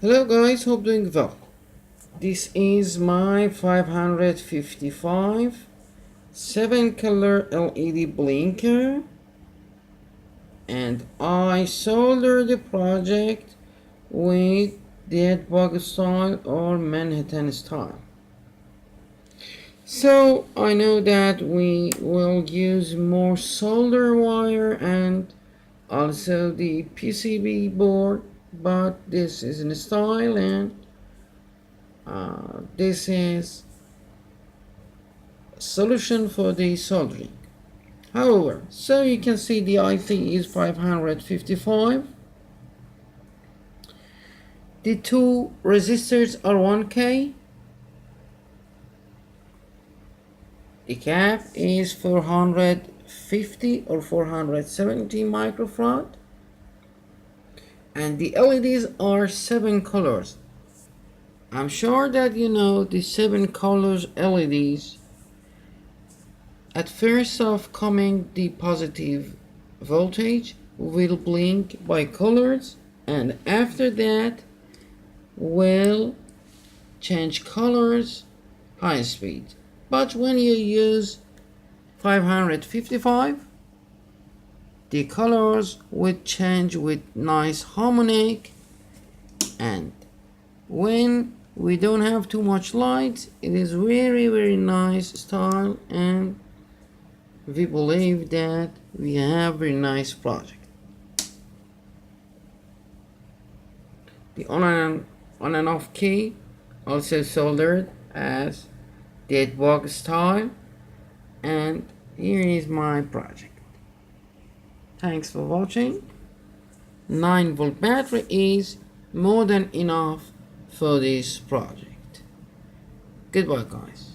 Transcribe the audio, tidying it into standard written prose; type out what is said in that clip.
Hello guys, hope doing well. This is my 555 7-color LED blinker, and I soldered the project with dead bug style or Manhattan style. So I know that we will use more solder wire and also the PCB board, but this is in style, and this is solution for the soldering. However, so you can see the IC is 555. The two resistors are 1K. The cap is 450 or 470 microfarad. And the LEDs are 7 colors. I'm sure that you know the 7 colors LEDs. At first of coming, the positive voltage will blink by colors, and after that will change colors high speed. But when you use 555, the colors would change with nice harmonic, and when we don't have too much light, it is very nice style, and we believe that we have a very nice project. The on and off key also soldered as dead bug style, and here is my project. Thanks for watching. 9-volt battery is more than enough for this project. Goodbye guys.